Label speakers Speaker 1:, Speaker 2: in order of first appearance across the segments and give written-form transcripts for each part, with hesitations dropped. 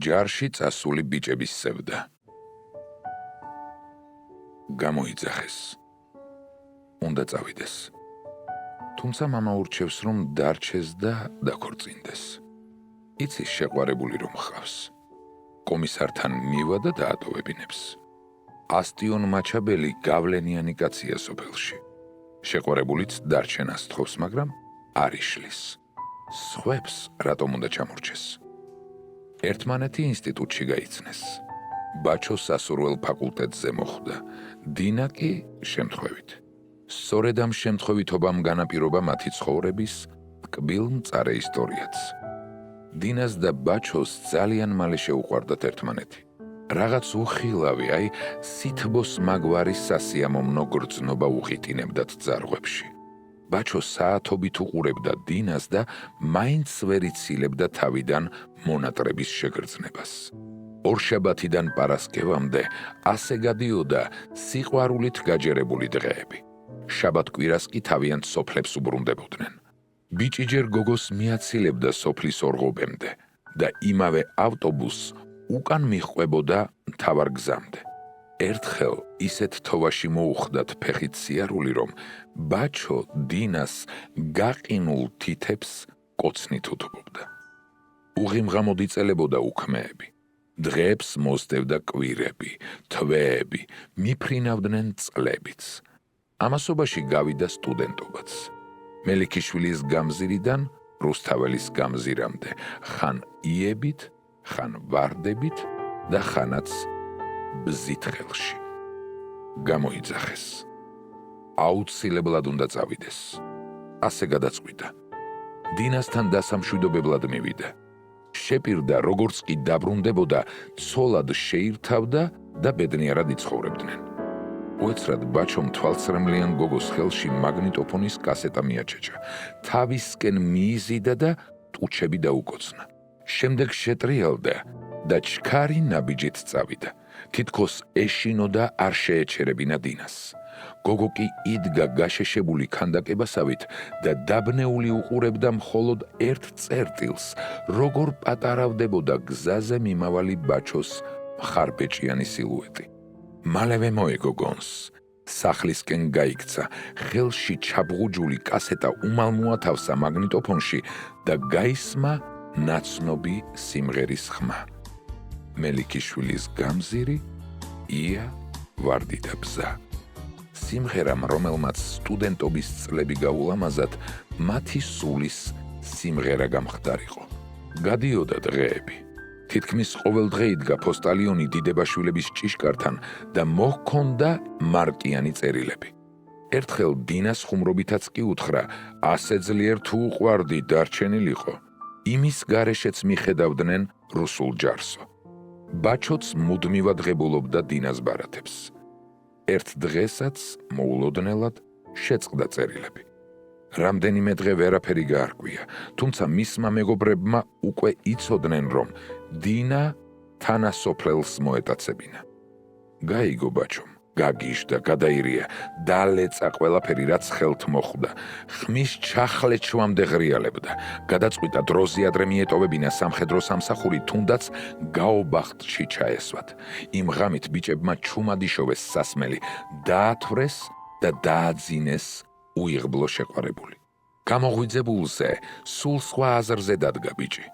Speaker 1: ჯარში წასული ბიჭების სევდა. გამოიძახეს. უნდა წავიდეს. თუმცა მამა ურჩევს, რომ დარჩეს და დაქორწინდეს. იცის შეყვარებული რომ ხავს. კომისართან მივა და დაატოვებინებს. ასტიონ მაჩაბელი გავლენიანი კაცია სოფელში. შეყვარებულიც დარჩენას თხოვს, მაგრამ არ იშლის. სხვებს რატომ უნდა ჩამორჩეს? ერთმანეთი ინსტიტუტში გაიცნეს. ბაჩო სასურველ ფაკულტეტზე მოხვდა, დინა კი შემთხვევით. სწორედ ამ შემთხვევითობამ განაპირობა მათი ცხოვრების ტკბილ მწარე ისტორიაც. დინას და ბაჩოს ძალიან მალე შეუყვარდათ ერთმანეთი. რაღაც უხილავი, სითბოს მაგვარი სასიამოვნო გრძნობა უღიტინებდათ ძარღვებში. ბაჩო საათობით უყურებდა დინას და მაინც ვერ ცილებდა თავიდან მონატრების შეგრძნებას. ორშაბათიდან პარასკევამდე ასე გადიოდა სიყვარულით გაჯერებული დღეები. შაბათ-კვირას კი თავიანთ სოფლებს უბრუნდებოდნენ. ბიჭი ჯერ გოგოს მიაცილებდა სოფლის ორღობემდე და იმავე ავტობუსს უკან მიჰყვებოდა მთავარ გზამდე. ერთხელ ისეთ თოვაში მოუხდათ ფეხით სიარული, რომ ბაჩო დინას გაყინულ თითებს კოცნით უთბობდა. უღიმღამოდ იწელებოდა უქმეები. დღეებს მოსდევდა კვირები, თვეები, მიფრინავდნენ წლებიც. ამასობაში გავიდა სტუდენტობაც. მელიქიშვილის გამზირიდან რუსთაველის გამზირამდე, ხან იებით, ხან ვარდებით და ხანაც ბზით ხელში. გამოიძახეს. აუცილებლად უნდა წავიდეს. ასე გადაწყვიტა. დინასთან დასამშვიდობებლად მივიდა. შეპირდა, როგორც კი დაბრუნდებოდა, ცოლად შეირთავდა და ბედნიერად იცხოვრებდნენ. უეცრად ბაჩომ თვალსრემლიან გოგოს ხელში მაგნიტოფონის კასეტა მიაჩეჩა. თავისკენ მიიზიდა და ტუჩები დაუკოცნა. შემდეგ შეტრიალდა და ჩქარი ნაბიჯით წავიდა. თითქოს ეშინო და არ შეეჩერებინა დინას. გოგო კი იდგა გაშეშებული ქანდაკებასავით და დაბნეული უყურებდა მხოლოდ ერთ წერტილს, როგორ პატარავდებოდა გზაზე მიმავალი ბაჩოს მხარბეჭიანი სილუეტი. მალევე მოეგო გონს. სახლისკენ გაიქცა, ხელში ჩაბღუჯული კასეტა უმალ მოათავსა მაგნიტოფონში და გაისმა ნაცნობი სიმღერის ხმა. მელიქიშვილის გამზირი, ია, ვარდი და ბზა. სიმღერამ, რომელმაც სტუდენტობის წლები გაულამაზად, მათი სულის სიმღერა გამხდარიყო. გადიოდა დღეები. თითქმის ყოველ დღე იდგა ფოსტალიონი დიდებაშვილების ჭიშკართან და მოჰქონდა მარკიანი წერილები. ერთხელ დინას ხუმრობითაც კი უთხრა, ასე ძლიერ თუ უყვარდი დარჩენილიყო. იმის გარეშეც მიხედავდნენ რუსულ ჯარსო. ბაჩოც მუდმივად ღებულობდა დინას ბარათებს. ერთ დღესაც მოულოდნელად შეწყდა წერილები. რამდენიმე დღე ვერაფერი გაარკვია, თუმცა მისმა მეგობრებმა უკვე იცოდნენ, რომ დინა თანასოფლელს მოეტაცებინა. გაიგო ბაჩომ, გაგიჟდა, გადაირია, დალეწა ყველაფერი, რაც ხელთ მოხვდა. ხმის ჩახლეჩვამდე ღრიალებდა. გადაწყვიტა დროზე ადრე მიეტოვებინა სამხედრო სამსახური, თუნდაც გაობახტში ჩაესვათ. იმ ღამით ბიჭებმა ჩუმად იშოვეს სასმელი, დაათვრეს და დააძინეს უიღბლო შეყვარებული. გამოღვიძებულზე სულ სხვა აზრზე დადგა ბიჭი.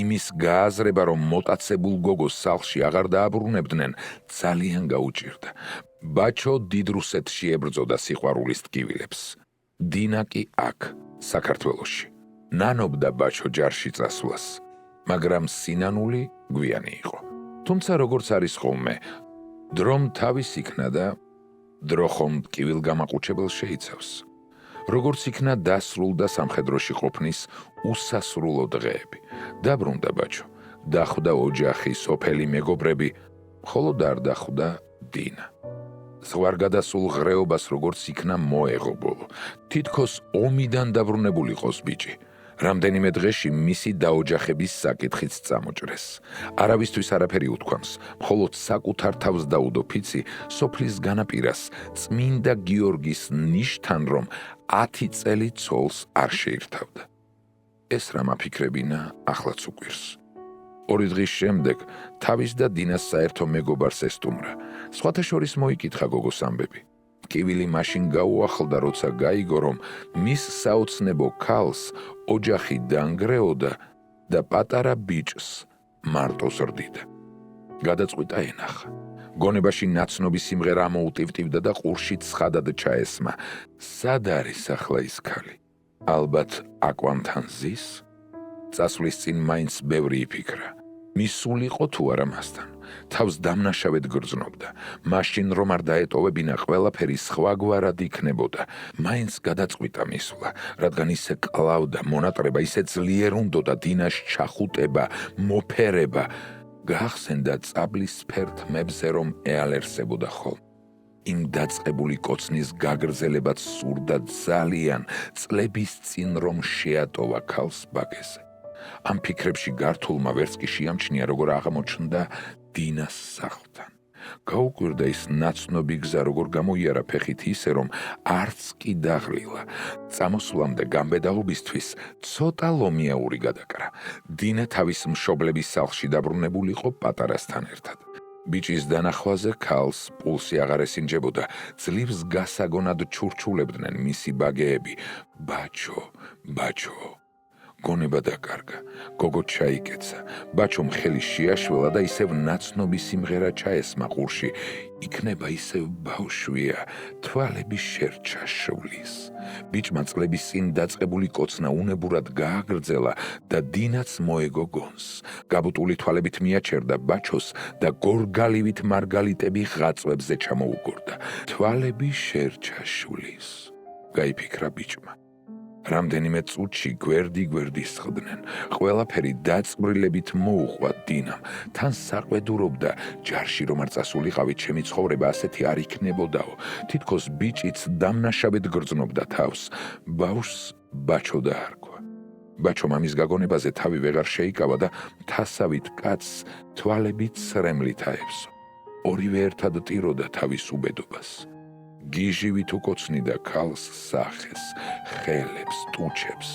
Speaker 1: იმის გააზრება, რომ მოტაცებულ გოგოს სახლში აღარ დააბრუნებდნენ, ძალიან გაუჭირდა. ბაჩო დიდ რუსეთში ებრძოდა სიყვარულის ტკივილებს. დინა კი აქ, საქართველოში. ნანობდა ბაჩო ჯარში წასვლას, მაგრამ სინანული გვიანი იყო. თუმცა როგორც არის ხოლმე, დრომ თავის იქნა და დრო ხომ ტკივილ გამაყუჩებელს შეიცავს. როგორც იქნა დასრულდა სამხედროში ყოფნის უსასრულო დღეები. დაბრუნდა ბაჩო, დახვდა ოჯახი, სოფელი მეგობრები, მხოლოდ არ დახვდა დინა. ზღვარგადასულ ღრეობას როგორც იქნა მოეღო ბოლო. თითქოს ომიდან დაბრუნებული ყოს ბიჭი. რამდენიმე დღეში მისი დაოჯახების საკითხიც წამოჭრეს. არავისთვის არაფერი უთქვამს, მხოლოდ საკუთარ თავს დაუდო ფიცი სოფლის განაპირას წმინდა გიორგის ნიშთან, რომ 10 წელი ცოლს არ შეირთავდა. ეს რა მაფიქრებინა, ახლაც უკვირს. 2 დღის შემდეგ თავის და დინას საერთო მეგობარს ესტუმრა. სხვათა შორის მოიკითხა გოგოს ამბები. კივილი მაშინ გაუახლდა, როცა გაიგო, რომ მის საოცნებო ქალს ოჯახი დაანგრეოდა და პატარა ბიჭს მარტოს რდიდა. გადაწყვიტა ენახა. გონებაში ნაცნობი სიმღერა ამოუტივტივდა და ყურში ცხადად ჩაესმა. სად არის ახლა ის ქალი? ალბათ აკვანთან ზის? წასვლის წინ მაინც ბევრი იფიქრა. მისულიყო თუ არა მასთან. თავს დამნაშავედ გრძნობდა. მაშინ რომ არ დაეტოვებინა, ყველაფერი სხვაგვარად იქნებოდა. მაინც გადაწყვიტა მისვლა, რადგან ისე კლავდა მონატრება, ისე ძლიერ უნდოდა დინას ჩახუტება, მოფერება. გაახსენდა წაბლის ფერთმებზე, რომ ეალერსებოდა ხოლმე. იმ დაწყებული კოცნის გაგრძელებაც სურდა ძალიან, წლების წინ რომ შეატოვა ქალს ბაგეზე. ამ ფიქრებში გართულმა ვერც კი შეამჩნია, როგორ აღმოჩნდა დინას სახლთან. გაუკვირდა ის ნაცნობი გზა, როგორ გამოიარა ფეხით ისე, რომ არც კი დაღლილა. წამოსვლამდე გამბედაობისთვის ცოტა ლომიაური გადაკრა. დინა თავის მშობლების სახლში დაბრუნებულიყო პატარასთან ერთად. ბიჭის დანახვაზე ქალს პულსი აღარ ესინჯებოდა. ძლივს გასაგონად ჩურჩულებდნენ მისი ბაგეები. ბაჩო, ბაჩო. გონება დაკარგა. გოგო ჩაიკეცა. ბაჩომ ხელი შეაშველა და ისევ ნაცნობი სიმღერა ჩაესმა ყურში. იქნება ისევ ბავშვია, თვალები შერჩა შვლის. ბიჭმა წლების წინ დაწყებული კოცნა უნებურად გააგრძელა და დინაც მოეგო გონს. გაბუტული თვალებით მიაჩერდა ბაჩოს და გორგალივით მარგალიტები ღაწვებზე ჩამოუგორდა. თვალები შერჩა შვლის. გაიფიქრა ბიჭმა. რამდენიმე წუთში გვერდი სხდნენ. ყველაფერი დაწვრილებით მოუყვა დინამ. თან საყვედურობდა, ჯარში რომ არ წასულიყავით, ჩემი ცხოვრება ასეთი არ იქნებოდაო. თითქოს ბიჭიც დამნაშავედ გრძნობდა თავს. ბავშვს ბაჩო დაარქვა. ბაჩო მამის გაგონებაზე თავი ვეღარ შეიკავა და თასავით კაცს თვალებით სრემლით აებსო. ორივე ერთად ტიროდა თავის უბედობას. გიჟივით უკოცნიდა ქალს სახეს, ხელებს, ტუჩებს.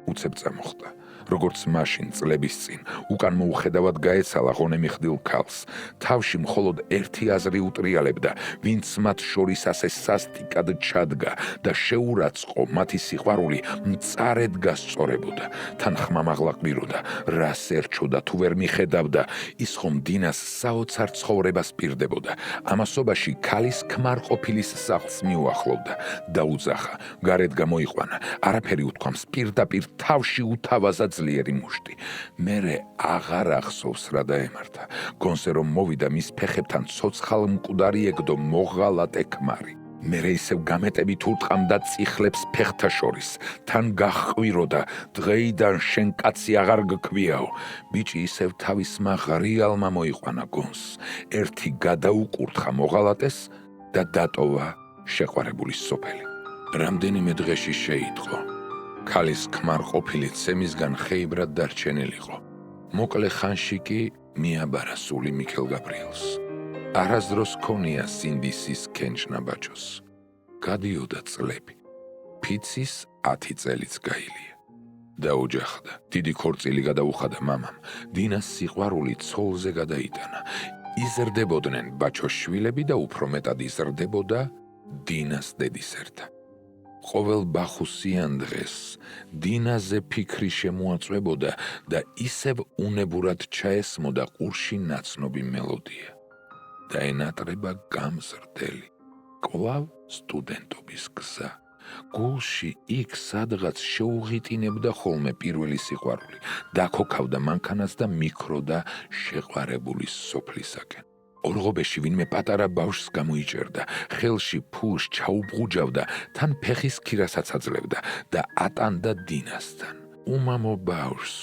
Speaker 1: უცებ წამოხდა. როგორც მაშინ წლების წინ, უკან მოუხედავად გაეცალა ღონემი ხდილ ქალს. თავში მხოლოდ ერთი აზრი უტრიალებდა, ვინც მათ შორის ასე სასტიკად ჩადგა და შეურაცხყო მათი სიყვარული მწარედ გასწორებოდა. თან ხმამაღლა ყვიროდა, რას ერჩოდა თუ ვერ მიხედავდა, ის ხომ დინას საოცარ ცხოვრებას პირდებოდა. ამასობაში ქალის ქმარყოფილის სახლს მიუახლოვდა. დაუძახა, გარეთ გამოიყვანა, არაფერი უთქვამს, პირდაპირ თავში უთავაზა ძლიერი მუშტი. მერე აღარ ახსოვს რა დაემართა. გონზე რომ მოვიდა მის ფეხებთან ცოცხალ მკვდარი ეკდო მოღალატე ქმარი. მერე ისევ გამეტებით ურტყამდა წიხლებს ფეხთა შორის. თან გაჰყვიროდა, დღეიდან შენ კაცი აღარ გქვიაო. ბიჭი ისევ თავისმა ღრიალმა მოიყვანა გონს. ერთი გადაუკურთხა მოღალატეს და დატოვა შეყვარებულის სოფელი. რამდენიმე დღეში შეიტყო. ქალის ქმარყოფილი ცემისგან ხეიბრად დარჩენილიყო. მოკლე ხანში კი მიაბარა სული მიქელ გაბრიელს. არასდროს ქონია სინდისის კენჭნა ბაჩოს. გადიოდა წლები. ფიცის 10 წელიც გაილია. დაუჯახდა. დიდი ქორწილი გადაუხადა მამამ. დინას სიყვარული ცოლზე გადაიტანა. იზრდებოდნენ ბაჩოს შვილები და უფრო მეტად იზრდებოდა დინას დედისერთა. ყოველ ბახუსიან დღეს დინაზე ფიქრი შემოაწვებოდა და ისევ უნებურად ჩაესმოდა ყურში ნაცნობი მელოდია. დაენატრება გამზრდელი, კვლავ სტუდენტობის გზა. გულში იქ სადღაც შეუღიტინებდა ხოლმე პირველი სიყვარული. დაქოქავდა მანქანას და მიქროდა შეყვარებულის სოფლისაკენ. ორღობეში ვინმე პატარა ბავშვს გამოიჭერდა, ხელში ფულს ჩაუბღუჯავდა, თან ფეხის ქირასაც აძლევდა და ატანდა დინასთან. უმამო ბავშვს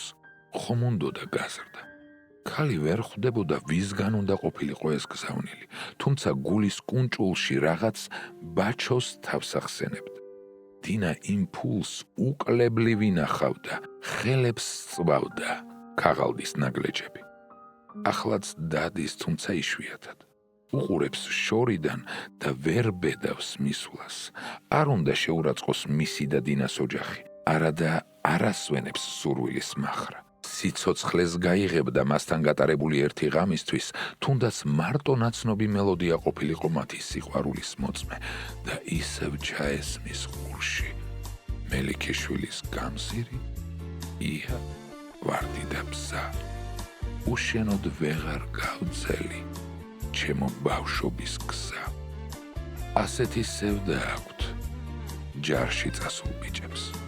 Speaker 1: ხომ უნდოდა გაზრდა. ქალი ვერ ხვდებოდა, ვისგან უნდა ყოფილიყო ეს გზავნილი, თუმცა გულის კუნჭულში რაღაც ბაჩოს თავს ახსენებდა. დინა იმ ფულს უკლებლივ ინახავდა, ხელებს სწვავდა ქაღალდის ნაგლეჯები. ახლაც დადის, თუმცა იშვიათად. უყურებს შორიდან და ვერ ბედავს მისვლას. არ უნდა შეურაცხყოს მისი და დინას ოჯახი, არადა არ ასვენებს სურვილის მახრა. სიცოცხლეს გაიღებდა მასთან გატარებული ერთი ღამისთვის, თუნდაც მარტო ნაცნობი მელოდია ყოფილიყო მათი სიყვარულის მოწმე და ისევ ჩაესმის ყურში მელიქიშვილის გამზირი, ია, ვარდი და ბზა. უშენოდ ვეღარ გავძელი ჩემო ბავშვობის გზა. ასეთი სევდა აქვთ ჯარში წასულ ბიჭებს.